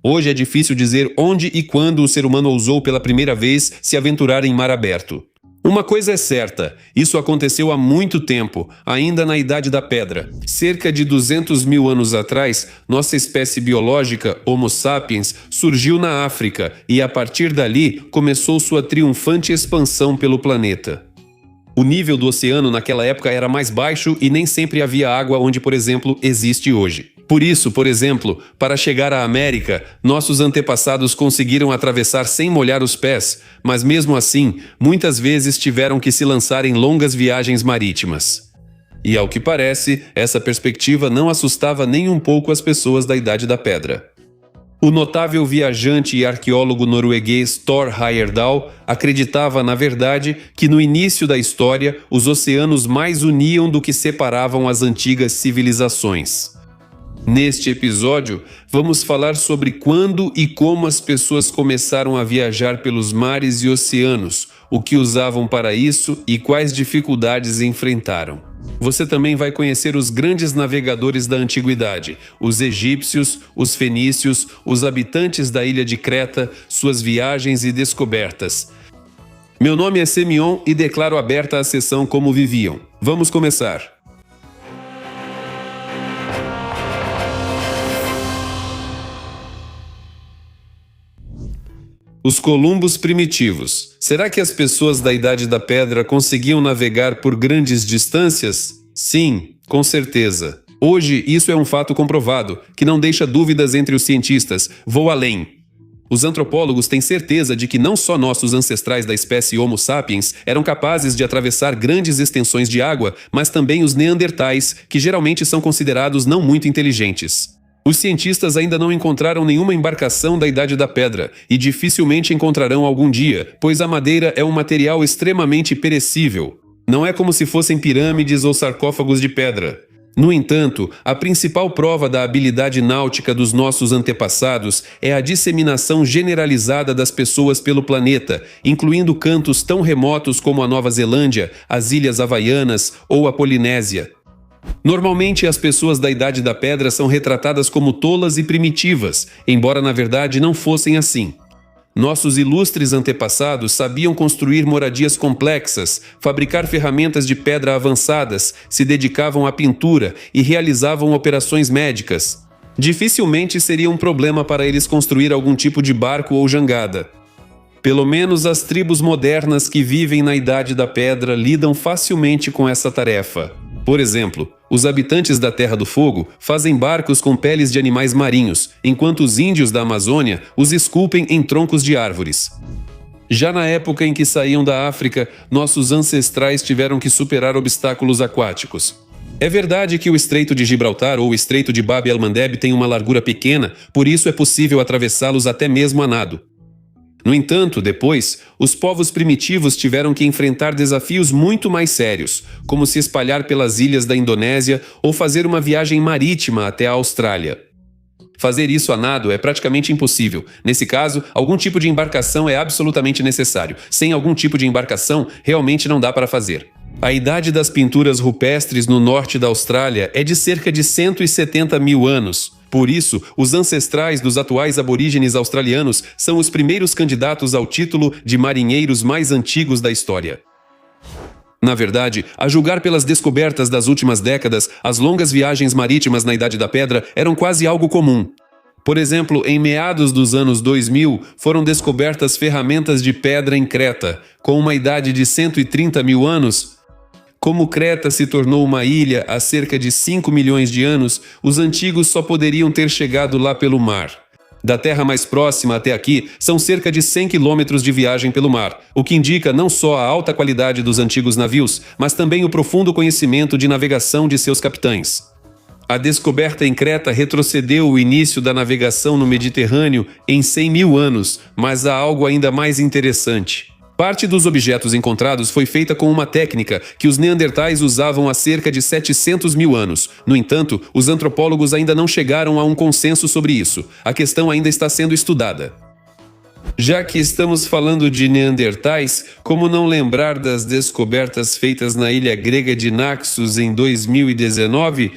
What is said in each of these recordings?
Hoje é difícil dizer onde e quando o ser humano ousou pela primeira vez se aventurar em mar aberto. Uma coisa é certa, isso aconteceu há muito tempo, ainda na Idade da Pedra. Cerca de 200 mil anos atrás, nossa espécie biológica, Homo sapiens, surgiu na África e, a partir dali, começou sua triunfante expansão pelo planeta. O nível do oceano naquela época era mais baixo e nem sempre havia água onde, por exemplo, existe hoje. Por isso, por exemplo, para chegar à América, nossos antepassados conseguiram atravessar sem molhar os pés, mas mesmo assim, muitas vezes tiveram que se lançar em longas viagens marítimas. E ao que parece, essa perspectiva não assustava nem um pouco as pessoas da Idade da Pedra. O notável viajante e arqueólogo norueguês Thor Heyerdahl acreditava, na verdade, que no início da história, os oceanos mais uniam do que separavam as antigas civilizações. Neste episódio, vamos falar sobre quando e como as pessoas começaram a viajar pelos mares e oceanos, o que usavam para isso e quais dificuldades enfrentaram. Você também vai conhecer os grandes navegadores da antiguidade, os egípcios, os fenícios, os habitantes da ilha de Creta, suas viagens e descobertas. Meu nome é Semion e declaro aberta a sessão Como Viviam. Vamos começar! Os columbos primitivos. Será que as pessoas da Idade da Pedra conseguiam navegar por grandes distâncias? Sim, com certeza. Hoje, isso é um fato comprovado, que não deixa dúvidas entre os cientistas. Vou além. Os antropólogos têm certeza de que não só nossos ancestrais da espécie Homo sapiens eram capazes de atravessar grandes extensões de água, mas também os neandertais, que geralmente são considerados não muito inteligentes. Os cientistas ainda não encontraram nenhuma embarcação da Idade da Pedra e dificilmente encontrarão algum dia, pois a madeira é um material extremamente perecível. Não é como se fossem pirâmides ou sarcófagos de pedra. No entanto, a principal prova da habilidade náutica dos nossos antepassados é a disseminação generalizada das pessoas pelo planeta, incluindo cantos tão remotos como a Nova Zelândia, as Ilhas Havaianas ou a Polinésia. Normalmente, as pessoas da Idade da Pedra são retratadas como tolas e primitivas, embora na verdade não fossem assim. Nossos ilustres antepassados sabiam construir moradias complexas, fabricar ferramentas de pedra avançadas, se dedicavam à pintura e realizavam operações médicas. Dificilmente seria um problema para eles construir algum tipo de barco ou jangada. Pelo menos as tribos modernas que vivem na Idade da Pedra lidam facilmente com essa tarefa. Por exemplo, os habitantes da Terra do Fogo fazem barcos com peles de animais marinhos, enquanto os índios da Amazônia os esculpem em troncos de árvores. Já na época em que saíam da África, nossos ancestrais tiveram que superar obstáculos aquáticos. É verdade que o Estreito de Gibraltar ou o Estreito de Bab el-Mandeb tem uma largura pequena, por isso é possível atravessá-los até mesmo a nado. No entanto, depois, os povos primitivos tiveram que enfrentar desafios muito mais sérios, como se espalhar pelas ilhas da Indonésia ou fazer uma viagem marítima até a Austrália. Fazer isso a nado é praticamente impossível. Nesse caso, algum tipo de embarcação é absolutamente necessário. Sem algum tipo de embarcação, realmente não dá para fazer. A idade das pinturas rupestres no norte da Austrália é de cerca de 170 mil anos. Por isso, os ancestrais dos atuais aborígenes australianos são os primeiros candidatos ao título de marinheiros mais antigos da história. Na verdade, a julgar pelas descobertas das últimas décadas, as longas viagens marítimas na Idade da Pedra eram quase algo comum. Por exemplo, em meados dos anos 2000, foram descobertas ferramentas de pedra em Creta, com uma idade de 130 mil anos. Como Creta se tornou uma ilha há cerca de 5 milhões de anos, os antigos só poderiam ter chegado lá pelo mar. Da terra mais próxima até aqui, são cerca de 100 quilômetros de viagem pelo mar, o que indica não só a alta qualidade dos antigos navios, mas também o profundo conhecimento de navegação de seus capitães. A descoberta em Creta retrocedeu o início da navegação no Mediterrâneo em 100 mil anos, mas há algo ainda mais interessante. Parte dos objetos encontrados foi feita com uma técnica que os neandertais usavam há cerca de 700 mil anos. No entanto, os antropólogos ainda não chegaram a um consenso sobre isso. A questão ainda está sendo estudada. Já que estamos falando de neandertais, como não lembrar das descobertas feitas na ilha grega de Naxos em 2019?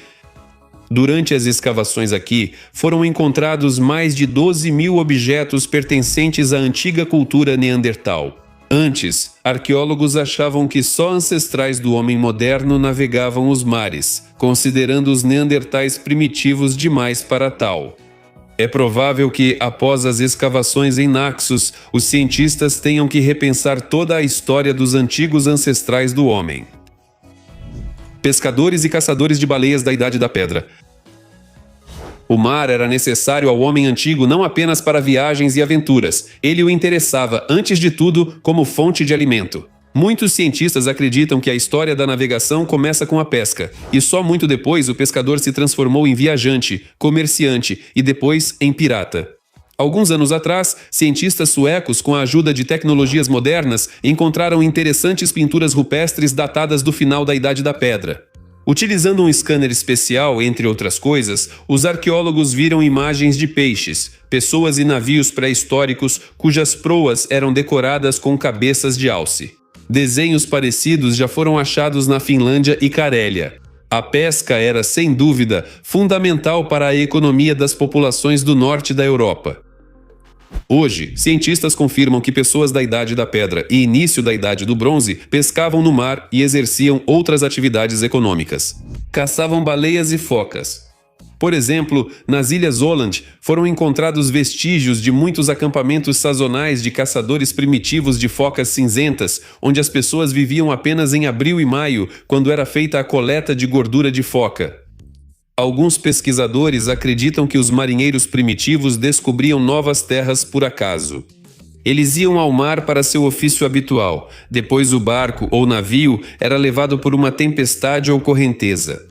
Durante as escavações aqui, foram encontrados mais de 12.000 objetos pertencentes à antiga cultura neandertal. Antes, arqueólogos achavam que só ancestrais do homem moderno navegavam os mares, considerando os neandertais primitivos demais para tal. É provável que, após as escavações em Naxos, os cientistas tenham que repensar toda a história dos antigos ancestrais do homem. Pescadores e caçadores de baleias da Idade da Pedra. O mar era necessário ao homem antigo não apenas para viagens e aventuras. Ele o interessava, antes de tudo, como fonte de alimento. Muitos cientistas acreditam que a história da navegação começa com a pesca, e só muito depois o pescador se transformou em viajante, comerciante e depois em pirata. Alguns anos atrás, cientistas suecos, com a ajuda de tecnologias modernas, encontraram interessantes pinturas rupestres datadas do final da Idade da Pedra. Utilizando um scanner especial, entre outras coisas, os arqueólogos viram imagens de peixes, pessoas e navios pré-históricos cujas proas eram decoradas com cabeças de alce. Desenhos parecidos já foram achados na Finlândia e Carélia. A pesca era, sem dúvida, fundamental para a economia das populações do norte da Europa. Hoje, cientistas confirmam que pessoas da Idade da Pedra e início da Idade do Bronze pescavam no mar e exerciam outras atividades econômicas. Caçavam baleias e focas. Por exemplo, nas Ilhas Åland foram encontrados vestígios de muitos acampamentos sazonais de caçadores primitivos de focas cinzentas, onde as pessoas viviam apenas em abril e maio, quando era feita a coleta de gordura de foca. Alguns pesquisadores acreditam que os marinheiros primitivos descobriam novas terras por acaso. Eles iam ao mar para seu ofício habitual, depois o barco ou navio era levado por uma tempestade ou correnteza.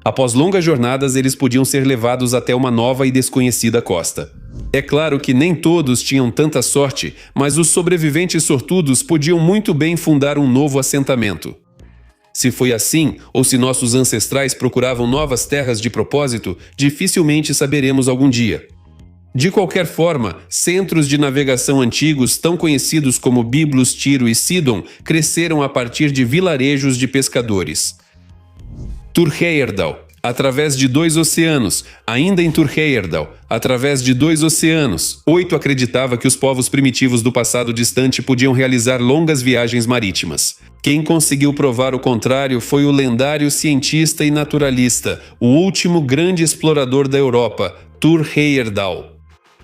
Após longas jornadas, eles podiam ser levados até uma nova e desconhecida costa. É claro que nem todos tinham tanta sorte, mas os sobreviventes sortudos podiam muito bem fundar um novo assentamento. Se foi assim, ou se nossos ancestrais procuravam novas terras de propósito, dificilmente saberemos algum dia. De qualquer forma, centros de navegação antigos, tão conhecidos como Byblos, Tiro e Sidon, cresceram a partir de vilarejos de pescadores. Thor Heyerdahl, através de 2 oceanos. Ainda em Thor Heyerdahl, através de 2 oceanos. 8 acreditava que os povos primitivos do passado distante podiam realizar longas viagens marítimas. Quem conseguiu provar o contrário foi o lendário cientista e naturalista, o último grande explorador da Europa, Thor Heyerdahl.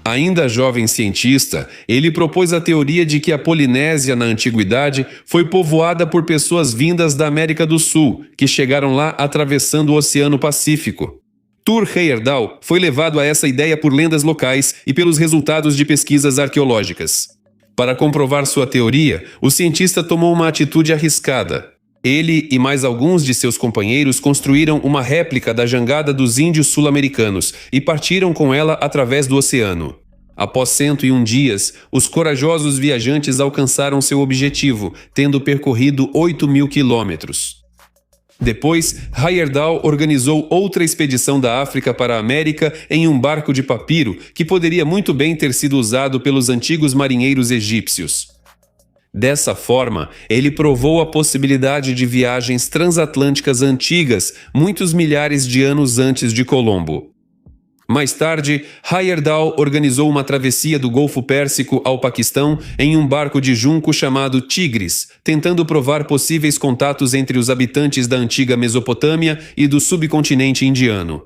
Ainda jovem cientista, ele propôs a teoria de que a Polinésia, na antiguidade, foi povoada por pessoas vindas da América do Sul, que chegaram lá atravessando o Oceano Pacífico. Thor Heyerdahl foi levado a essa ideia por lendas locais e pelos resultados de pesquisas arqueológicas. Para comprovar sua teoria, o cientista tomou uma atitude arriscada. Ele e mais alguns de seus companheiros construíram uma réplica da jangada dos índios sul-americanos e partiram com ela através do oceano. Após 101 dias, os corajosos viajantes alcançaram seu objetivo, tendo percorrido 8.000 quilômetros. Depois, Heyerdahl organizou outra expedição da África para a América em um barco de papiro que poderia muito bem ter sido usado pelos antigos marinheiros egípcios. Dessa forma, ele provou a possibilidade de viagens transatlânticas antigas, muitos milhares de anos antes de Colombo. Mais tarde, Heyerdahl organizou uma travessia do Golfo Pérsico ao Paquistão em um barco de junco chamado Tigris, tentando provar possíveis contatos entre os habitantes da antiga Mesopotâmia e do subcontinente indiano.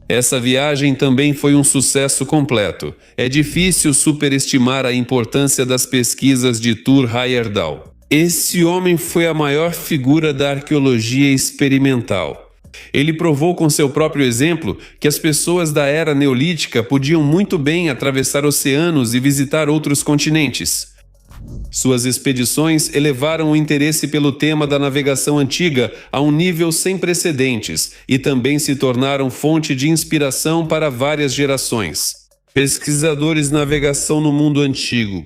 Essa viagem também foi um sucesso completo. É difícil superestimar a importância das pesquisas de Thor Heyerdahl. Esse homem foi a maior figura da arqueologia experimental. Ele provou com seu próprio exemplo que as pessoas da era neolítica podiam muito bem atravessar oceanos e visitar outros continentes. Suas expedições elevaram o interesse pelo tema da navegação antiga a um nível sem precedentes e também se tornaram fonte de inspiração para várias gerações. Pesquisadores de navegação no mundo antigo.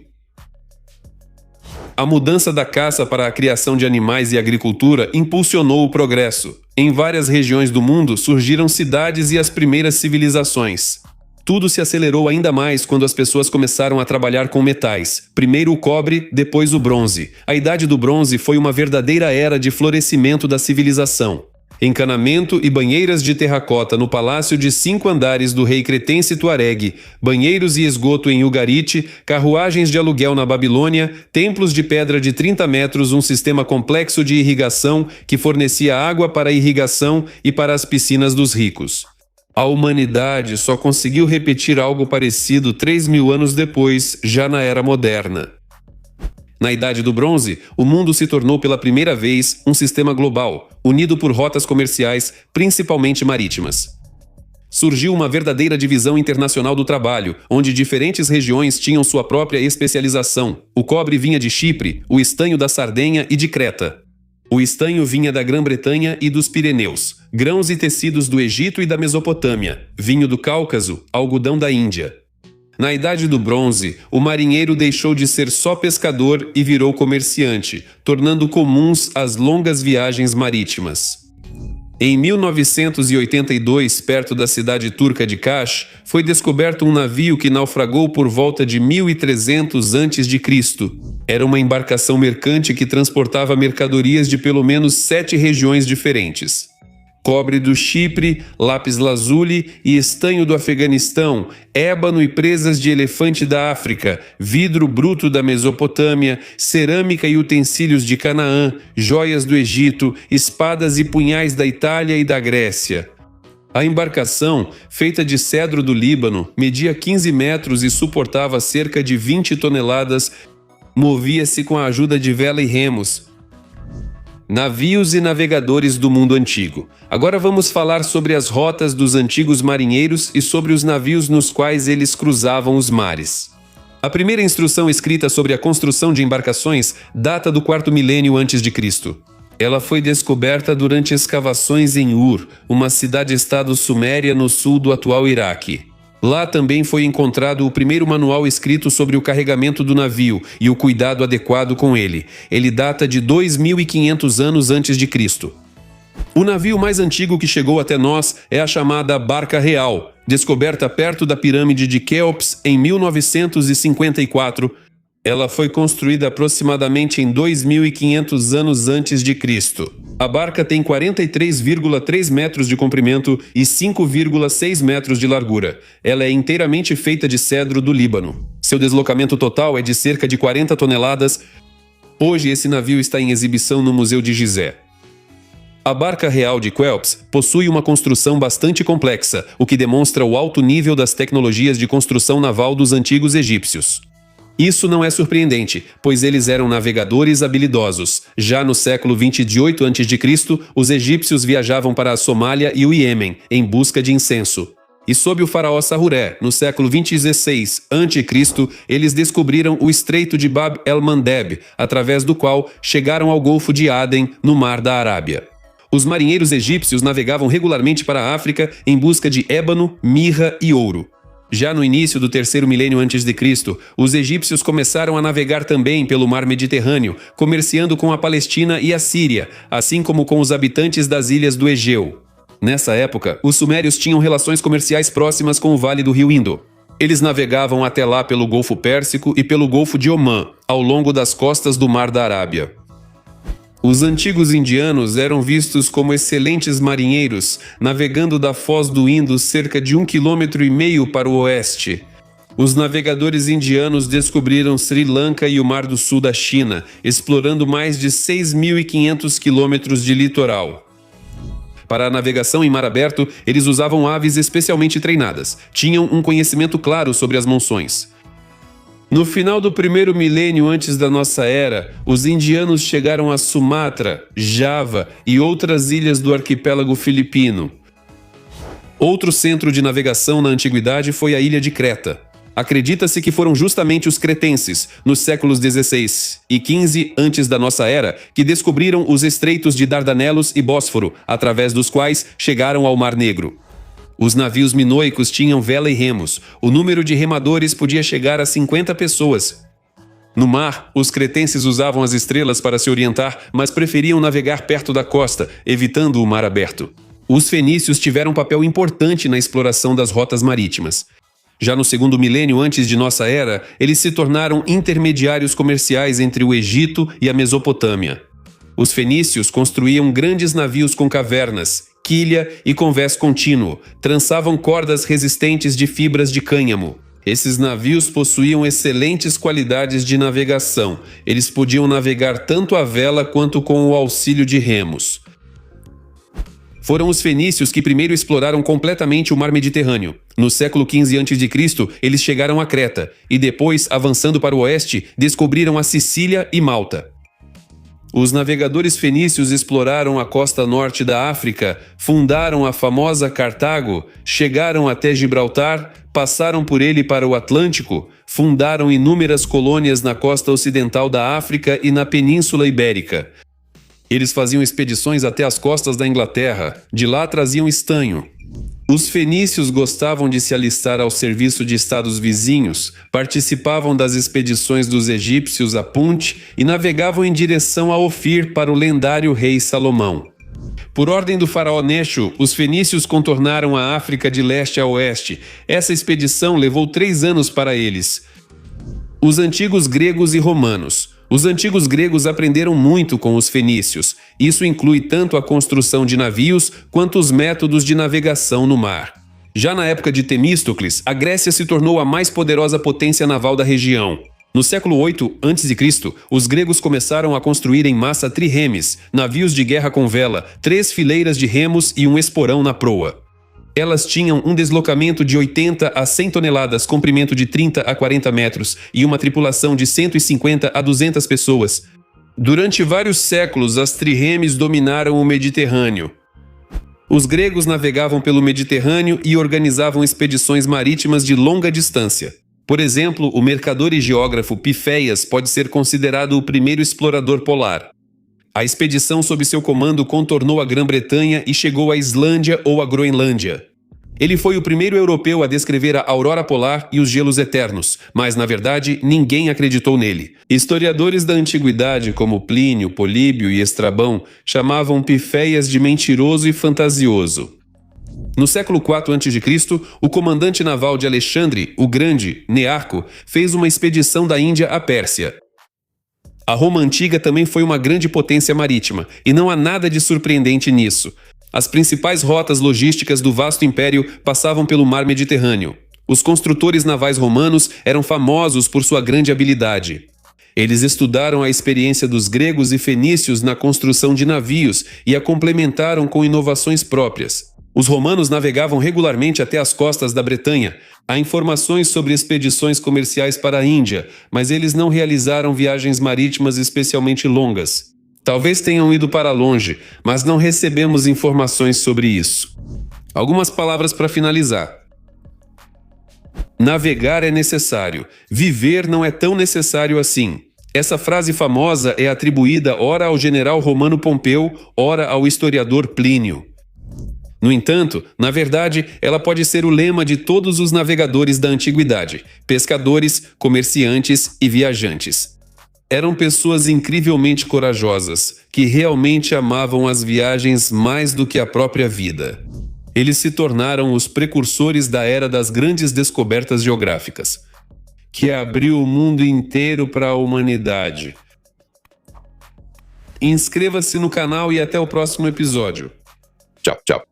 A mudança da caça para a criação de animais e agricultura impulsionou o progresso. Em várias regiões do mundo surgiram cidades e as primeiras civilizações. Tudo se acelerou ainda mais quando as pessoas começaram a trabalhar com metais. Primeiro o cobre, depois o bronze. A Idade do Bronze foi uma verdadeira era de florescimento da civilização. Encanamento e banheiras de terracota no palácio de 5 andares do rei cretense Tuareg, banheiros e esgoto em Ugarit, carruagens de aluguel na Babilônia, templos de pedra de 30 metros, um sistema complexo de irrigação que fornecia água para a irrigação e para as piscinas dos ricos. A humanidade só conseguiu repetir algo parecido 3.000 anos depois, já na Era Moderna. Na Idade do Bronze, o mundo se tornou pela primeira vez um sistema global, unido por rotas comerciais, principalmente marítimas. Surgiu uma verdadeira divisão internacional do trabalho, onde diferentes regiões tinham sua própria especialização. O cobre vinha de Chipre, o estanho da Sardenha e de Creta. O estanho vinha da Grã-Bretanha e dos Pirineus, grãos e tecidos do Egito e da Mesopotâmia, vinho do Cáucaso, algodão da Índia. Na Idade do Bronze, o marinheiro deixou de ser só pescador e virou comerciante, tornando comuns as longas viagens marítimas. Em 1982, perto da cidade turca de Kaş, foi descoberto um navio que naufragou por volta de 1300 a.C. Era uma embarcação mercante que transportava mercadorias de pelo menos 7 regiões diferentes. Cobre do Chipre, lápis-lazuli e estanho do Afeganistão, ébano e presas de elefante da África, vidro bruto da Mesopotâmia, cerâmica e utensílios de Canaã, joias do Egito, espadas e punhais da Itália e da Grécia. A embarcação, feita de cedro do Líbano, media 15 metros e suportava cerca de 20 toneladas, movia-se com a ajuda de vela e remos. Navios e navegadores do mundo antigo. Agora vamos falar sobre as rotas dos antigos marinheiros e sobre os navios nos quais eles cruzavam os mares. A primeira instrução escrita sobre a construção de embarcações data do 4º milênio antes de Cristo. Ela foi descoberta durante escavações em Ur, uma cidade-estado suméria no sul do atual Iraque. Lá também foi encontrado o primeiro manual escrito sobre o carregamento do navio e o cuidado adequado com ele. Ele data de 2.500 anos antes de Cristo. O navio mais antigo que chegou até nós é a chamada Barca Real, descoberta perto da pirâmide de Quéops em 1954. Ela foi construída aproximadamente em 2.500 anos antes de Cristo. A barca tem 43,3 metros de comprimento e 5,6 metros de largura. Ela é inteiramente feita de cedro do Líbano. Seu deslocamento total é de cerca de 40 toneladas. Hoje esse navio está em exibição no Museu de Gizé. A Barca Real de Quéops possui uma construção bastante complexa, o que demonstra o alto nível das tecnologias de construção naval dos antigos egípcios. Isso não é surpreendente, pois eles eram navegadores habilidosos. Já no século 28 a.C., os egípcios viajavam para a Somália e o Iêmen, em busca de incenso. E sob o faraó Saruré, no século 26 a.C., eles descobriram o Estreito de Bab el-Mandeb, através do qual chegaram ao Golfo de Aden, no Mar da Arábia. Os marinheiros egípcios navegavam regularmente para a África em busca de ébano, mirra e ouro. Já no início do 3º milênio a.C., os egípcios começaram a navegar também pelo mar Mediterrâneo, comerciando com a Palestina e a Síria, assim como com os habitantes das ilhas do Egeu. Nessa época, os sumérios tinham relações comerciais próximas com o Vale do Rio Indo. Eles navegavam até lá pelo Golfo Pérsico e pelo Golfo de Omã, ao longo das costas do Mar da Arábia. Os antigos indianos eram vistos como excelentes marinheiros, navegando da foz do Indo cerca de 1,5 km para o oeste. Os navegadores indianos descobriram Sri Lanka e o Mar do Sul da China, explorando mais de 6.500 quilômetros de litoral. Para a navegação em mar aberto, eles usavam aves especialmente treinadas. Tinham um conhecimento claro sobre as monções. No final do 1º milênio antes da nossa era, os indianos chegaram a Sumatra, Java e outras ilhas do arquipélago filipino. Outro centro de navegação na antiguidade foi a ilha de Creta. Acredita-se que foram justamente os cretenses, nos séculos 16 e 15 antes da nossa era, que descobriram os estreitos de Dardanelos e Bósforo, através dos quais chegaram ao Mar Negro. Os navios minoicos tinham vela e remos. O número de remadores podia chegar a 50 pessoas. No mar, os cretenses usavam as estrelas para se orientar, mas preferiam navegar perto da costa, evitando o mar aberto. Os fenícios tiveram um papel importante na exploração das rotas marítimas. Já no 2º milênio antes de nossa era, eles se tornaram intermediários comerciais entre o Egito e a Mesopotâmia. Os fenícios construíam grandes navios com cavernas, quilha e convés contínuo, trançavam cordas resistentes de fibras de cânhamo. Esses navios possuíam excelentes qualidades de navegação. Eles podiam navegar tanto à vela quanto com o auxílio de remos. Foram os fenícios que primeiro exploraram completamente o mar Mediterrâneo. No século XV a.C., eles chegaram a Creta e depois, avançando para o oeste, descobriram a Sicília e Malta. Os navegadores fenícios exploraram a costa norte da África, fundaram a famosa Cartago, chegaram até Gibraltar, passaram por ele para o Atlântico, fundaram inúmeras colônias na costa ocidental da África e na Península Ibérica. Eles faziam expedições até as costas da Inglaterra, de lá traziam estanho. Os fenícios gostavam de se alistar ao serviço de estados vizinhos, participavam das expedições dos egípcios a Punt e navegavam em direção a Ofir para o lendário rei Salomão. Por ordem do faraó Necho, os fenícios contornaram a África de leste a oeste. Essa expedição levou 3 anos para eles. Os antigos gregos e romanos. Os antigos gregos aprenderam muito com os fenícios. Isso inclui tanto a construção de navios quanto os métodos de navegação no mar. Já na época de Temístocles, a Grécia se tornou a mais poderosa potência naval da região. No século 8 a.C., os gregos começaram a construir em massa triremes, navios de guerra com vela, 3 fileiras de remos e um esporão na proa. Elas tinham um deslocamento de 80 a 100 toneladas, comprimento de 30 a 40 metros e uma tripulação de 150 a 200 pessoas. Durante vários séculos, as triremes dominaram o Mediterrâneo. Os gregos navegavam pelo Mediterrâneo e organizavam expedições marítimas de longa distância. Por exemplo, o mercador e geógrafo Piféias pode ser considerado o primeiro explorador polar. A expedição sob seu comando contornou a Grã-Bretanha e chegou à Islândia ou à Groenlândia. Ele foi o primeiro europeu a descrever a aurora polar e os gelos eternos, mas, na verdade, ninguém acreditou nele. Historiadores da antiguidade, como Plínio, Políbio e Estrabão, chamavam Piféias de mentiroso e fantasioso. No século IV a.C., o comandante naval de Alexandre, o Grande, Nearco, fez uma expedição da Índia à Pérsia. A Roma Antiga também foi uma grande potência marítima, e não há nada de surpreendente nisso. As principais rotas logísticas do vasto império passavam pelo mar Mediterrâneo. Os construtores navais romanos eram famosos por sua grande habilidade. Eles estudaram a experiência dos gregos e fenícios na construção de navios e a complementaram com inovações próprias. Os romanos navegavam regularmente até as costas da Bretanha. Há informações sobre expedições comerciais para a Índia, mas eles não realizaram viagens marítimas especialmente longas. Talvez tenham ido para longe, mas não recebemos informações sobre isso. Algumas palavras para finalizar. Navegar é necessário. Viver não é tão necessário assim. Essa frase famosa é atribuída ora ao general romano Pompeu, ora ao historiador Plínio. No entanto, na verdade, ela pode ser o lema de todos os navegadores da antiguidade, pescadores, comerciantes e viajantes. Eram pessoas incrivelmente corajosas, que realmente amavam as viagens mais do que a própria vida. Eles se tornaram os precursores da era das grandes descobertas geográficas, que abriu o mundo inteiro para a humanidade. Inscreva-se no canal e até o próximo episódio. Tchau, tchau.